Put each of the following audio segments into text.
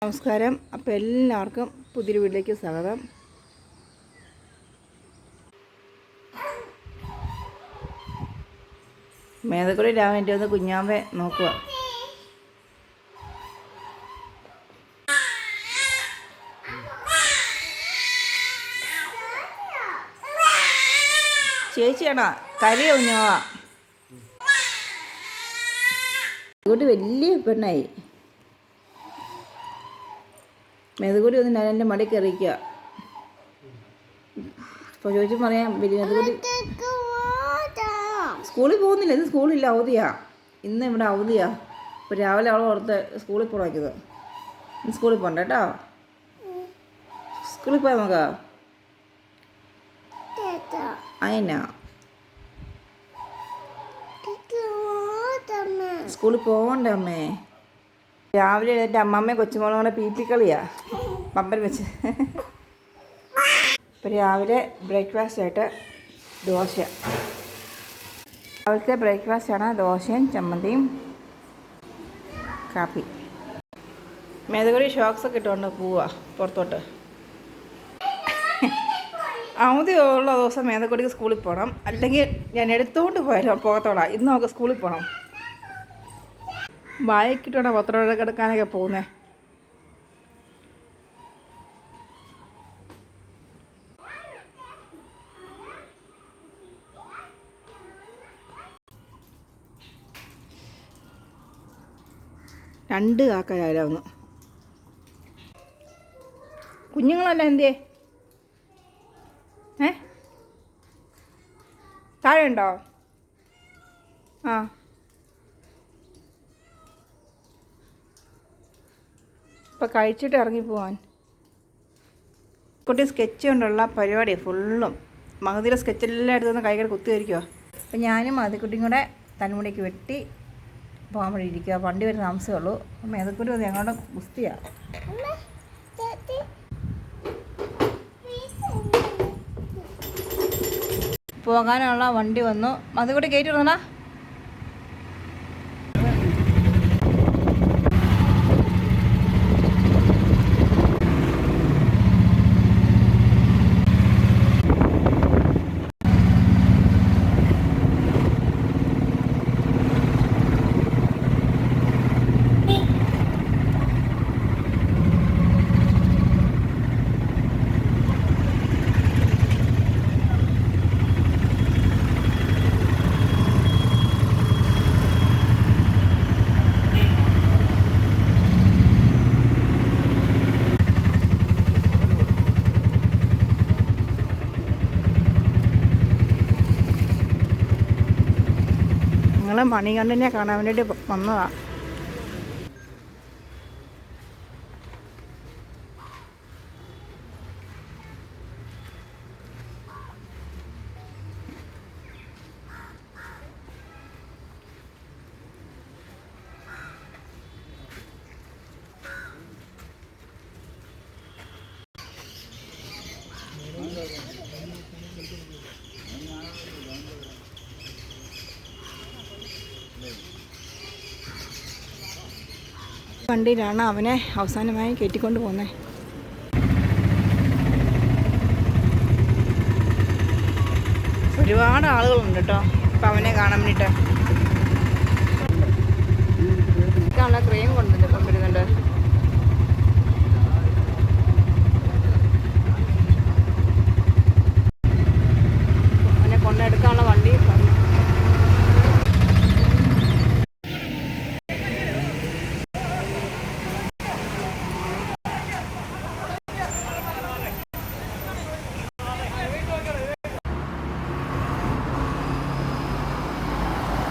നമസ്കാരം. അപ്പോൾ എല്ലാവർക്കും പുതിയൊരു വീട്ടിലേക്ക് സ്വാഗതം. മേതക്കുടി രാവിലെ ഒന്ന് കുഞ്ഞാമ്പെ നോക്കുക. ചേച്ചിയാണോ കരിയോ കുഞ്ഞാവാ? അതുകൊണ്ട് വലിയ പെണ്ണായി. മെതുകൂടി ഒന്ന് ഞാൻ എൻ്റെ മടി കയറിക്കുക. ഇപ്പോൾ ചോദിച്ചു പറയാം മെതുകൂടി സ്കൂളിൽ പോകുന്നില്ല. ഇന്ന് സ്കൂളില്ല, അവധിയാ. ഇന്ന് ഇവിടെ അവധിയാ. ഇപ്പോൾ രാവിലെ അവൾ ഓർത്ത് സ്കൂളിൽ പോകാക്കുന്നത്. ഇന്ന് സ്കൂളിൽ പോകണ്ട കേട്ടോ. സ്കൂളിൽ പോയാൽ നോക്കാ അയന്നാ സ്കൂളിൽ പോകണ്ടേ അമ്മേ? രാവിലെ എഴുന്നേറ്റ് അമ്മമ്മയും കൊച്ചുമോളും കൂടെ പീപ്പിക്കളിയാ പമ്പൽ വെച്ച്. ഇപ്പം രാവിലെ ബ്രേക്ക്ഫാസ്റ്റായിട്ട് ദോശ. രാവിലത്തെ ബ്രേക്ക്ഫാസ്റ്റാണ് ദോശയും ചമ്മന്തിയും കാപ്പി. മേതകുടി ഷോക്സൊക്കെ ഇട്ടുകൊണ്ട് പോവുക പുറത്തോട്ട്. അവധിയുള്ള ദിവസം മേതക്കുടിക്ക് സ്കൂളിൽ പോകണം. അല്ലെങ്കിൽ ഞാൻ എടുത്തുകൊണ്ട് പോകത്തോളാം. ഇന്ന് നമുക്ക് സ്കൂളിൽ പോകണം. വായിക്കിട്ടാണ് പത്രം കിടക്കാനൊക്കെ പോകുന്നത്. രണ്ട് കാക്കയായിരുന്നു. കുഞ്ഞുങ്ങളല്ല എന്തിയേ? താഴെ ഉണ്ടോ? ആ, ഇപ്പോൾ കഴിച്ചിട്ട് ഇറങ്ങിപ്പോവാൻ. കുട്ടി സ്കെച്ച് കൊണ്ടുള്ള പരിപാടി ഫുള്ളും മഹതിയുടെ സ്കെച്ചെല്ലാം എടുത്തുനിന്ന് കൈകൾ കുത്തിവരിക്കുക. അപ്പം ഞാനും മഹതിക്കുട്ടിയും കൂടെ തലമുടിക്ക് വെട്ടി പോകാൻ വേണ്ടി ഇരിക്കുക. വണ്ടി വരെ താമസമേ ഉള്ളൂ. അപ്പം മേതക്കുട്ടി അത് ഞങ്ങളുടെ ഗുസ്തിയാണ്. പോകാനുള്ള വണ്ടി വന്നു. മഹതിക്കുട്ടി കയറ്റി വിടണ. ഞങ്ങൾ മണികണ്ഠനെ കാണാൻ വേണ്ടിയിട്ട് വന്നതാണ്. വണ്ടിയിലാണ് അവനെ അവസാനമായി കയറ്റിക്കൊണ്ട് പോകുന്നത്. ഒരുപാട് ആളുകളുണ്ട് കേട്ടോ ഇപ്പം അവനെ കാണാൻ വേണ്ടിയിട്ട്. ഇതാണല്ലോ ക്രീം കൊണ്ടുവന്നിട്ട് ഇപ്പം വരുന്നുണ്ട്. അവനെ കൊണ്ടെടുക്കാനുള്ള വണ്ടി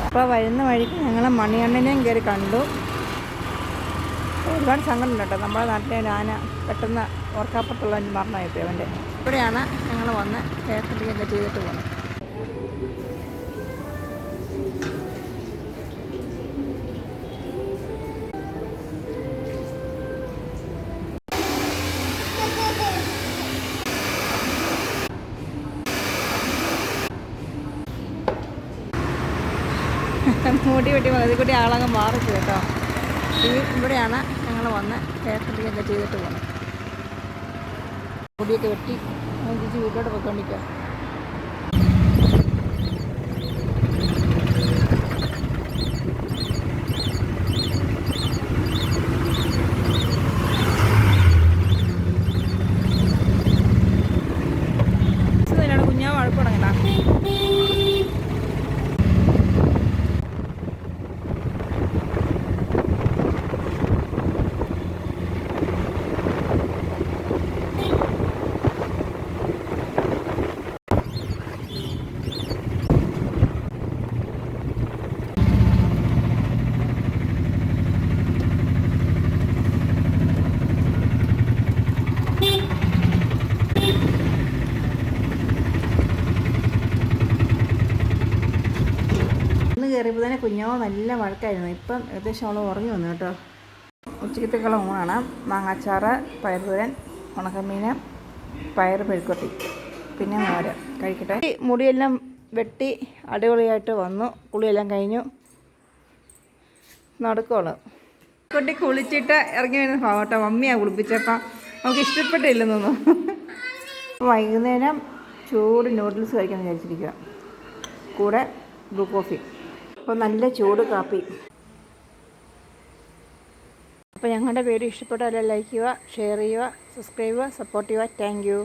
അപ്പോൾ വരുന്ന വഴിക്ക് ഞങ്ങൾ മണികണ്ഠനെയും കയറി കണ്ടു. ഒരുപാട് സങ്കടമുണ്ട് കേട്ടോ. നമ്മുടെ നാട്ടിലെ ആന പെട്ടെന്ന് ഓർക്കാപ്പുറത്തുള്ള മരണമായിപ്പോയി അവൻ്റെ. ഇവിടെയാണ് ഞങ്ങൾ വന്ന് കയറ്റൊക്കെ ചെയ്തിട്ട് പോകുന്നത്. മൂടി വെട്ടി മതിക്കുട്ടി ആളങ്ങ് മാറിച്ചു കേട്ടോ. ഇവിടെയാണ് ഞങ്ങൾ ഞങ്ങൾ വന്ന് ഹെയർ കട്ടിങ്ങൊക്കെ ചെയ്തിട്ട് പോകണം. മുടിയൊക്കെ വെട്ടി തിരിച്ച് വീട്ടിലോട്ട് പോയിക്കൊണ്ടിരിക്കുക. കുഞ്ഞാ വഴക്കുടങ്ങണ്ട. കയറിയപ്പോൾ തന്നെ കുഞ്ഞാവ നല്ല വഴക്കായിരുന്നു. ഇപ്പം ഏകദേശം അവൾ ഉറങ്ങി വന്നു കേട്ടോ. ഉച്ചക്കത്തേക്കുള്ള ഊണാണ് മാങ്ങാച്ചാറ്, പയറുതോരൻ, ഉണക്കമീൻ, പയർ മെഴുക്കുവരട്ടി, പിന്നെ മോര്. കഴിക്കട്ടെ. മുടിയെല്ലാം വെട്ടി അടിപൊളിയായിട്ട് വന്നു. കുളിയെല്ലാം കഴിഞ്ഞു നടക്കുള്ളൂ. കുട്ടി കുളിച്ചിട്ട് ഇറങ്ങി വരുന്ന ഭാവം കേട്ടോ. മമ്മിയാണ് കുളിപ്പിച്ചപ്പം നമുക്ക് ഇഷ്ടപ്പെട്ടില്ലെന്നൊന്നും. വൈകുന്നേരം ചൂട് നൂഡിൽസ് കഴിക്കാൻ വിചാരിച്ചിരിക്കുക, കൂടെ ബ്ലൂ കോഫി. അപ്പോൾ നല്ല ചൂട് കാപ്പി. അപ്പോൾ ഞങ്ങളുടെ വീഡിയോ ഇഷ്ടപ്പെട്ടാൽ ലൈക്ക് ചെയ്യുക, ഷെയർ ചെയ്യുക, സബ്സ്ക്രൈബ് ചെയ്യുക, സപ്പോർട്ട് ചെയ്യുക. Thank you.